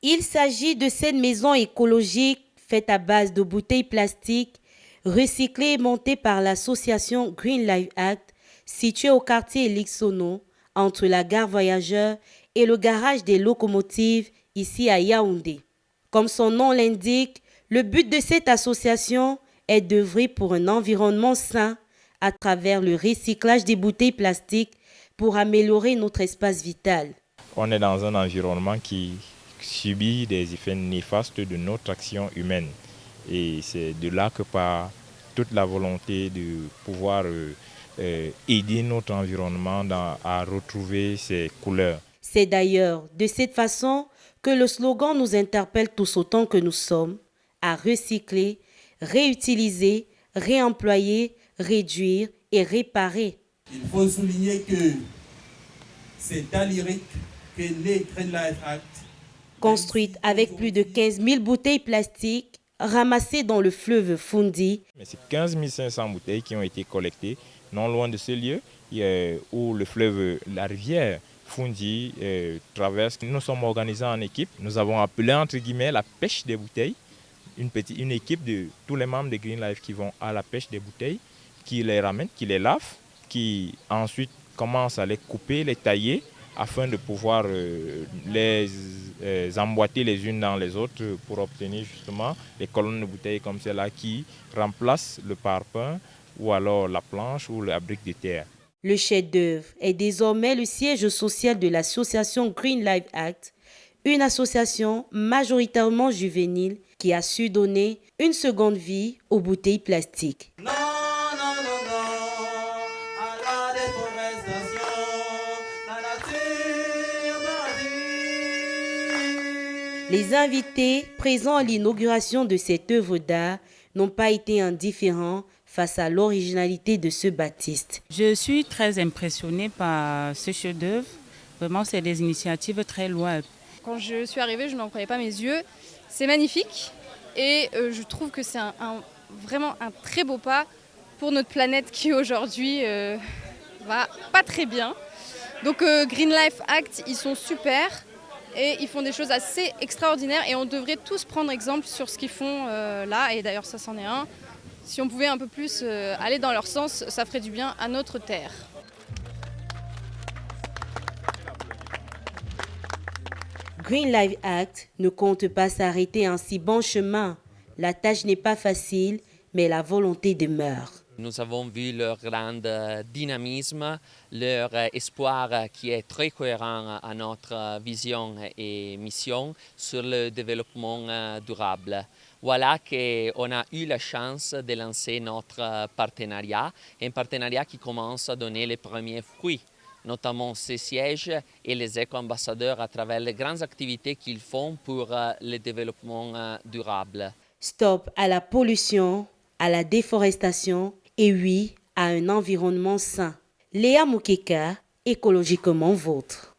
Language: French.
Il s'agit de cette maison écologique faite à base de bouteilles plastiques recyclées et montée par l'association Green Life Act, située au quartier Elixono, entre la gare Voyageurs et le garage des locomotives ici à Yaoundé. Comme son nom l'indique, le but de cette association est d'œuvrer pour un environnement sain à travers le recyclage des bouteilles plastiques pour améliorer notre espace vital. On est dans un environnement qui subit des effets néfastes de notre action humaine. Et c'est de là que part toute la volonté de pouvoir aider notre environnement à retrouver ses couleurs. C'est d'ailleurs de cette façon que le slogan nous interpelle tous autant que nous sommes, à recycler, réutiliser, réemployer, réduire et réparer. Il faut souligner que c'est à l'IRIC que les Green Life Act, Construite avec plus de 15 000 bouteilles plastiques ramassées dans le fleuve Fundi. C'est 15 500 bouteilles qui ont été collectées non loin de ce lieu où le fleuve, la rivière Fundi traverse. Nous sommes organisés en équipe. Nous avons appelé entre guillemets la pêche des bouteilles. Une équipe de tous les membres de Green Life qui vont à la pêche des bouteilles, qui les ramènent, qui les lavent, qui ensuite commencent à les couper, les tailler, afin de pouvoir les emboîter les unes dans les autres pour obtenir justement les colonnes de bouteilles comme celle-là qui remplacent le parpaing ou alors la planche ou la brique de terre. Le chef-d'œuvre est désormais le siège social de l'association Green Life Act, une association majoritairement juvénile qui a su donner une seconde vie aux bouteilles plastiques. non, non, non, non, à la déforestation, la nature m'a dit. Les invités présents à l'inauguration de cette œuvre d'art n'ont pas été indifférents face à l'originalité de ce Baptiste. Je suis très impressionnée par ce chef-d'œuvre. Vraiment, c'est des initiatives très louables. Quand je suis arrivée, je n'en croyais pas mes yeux. C'est magnifique et je trouve que c'est vraiment un très beau pas pour notre planète qui aujourd'hui va pas très bien. Donc Green Life Act, ils sont super et ils font des choses assez extraordinaires et on devrait tous prendre exemple sur ce qu'ils font là, et d'ailleurs ça c'en est un. Si on pouvait un peu plus aller dans leur sens, ça ferait du bien à notre terre. Green Life Act ne compte pas s'arrêter en si bon chemin. La tâche n'est pas facile, mais la volonté demeure. Nous avons vu leur grand dynamisme, leur espoir qui est très cohérent à notre vision et mission sur le développement durable. Voilà qu'on a eu la chance de lancer notre partenariat, un partenariat qui commence à donner les premiers fruits, notamment ces sièges et les éco-ambassadeurs à travers les grandes activités qu'ils font pour le développement durable. Stop à la pollution, à la déforestation et oui, à un environnement sain. Léa Moukeka, écologiquement vôtre.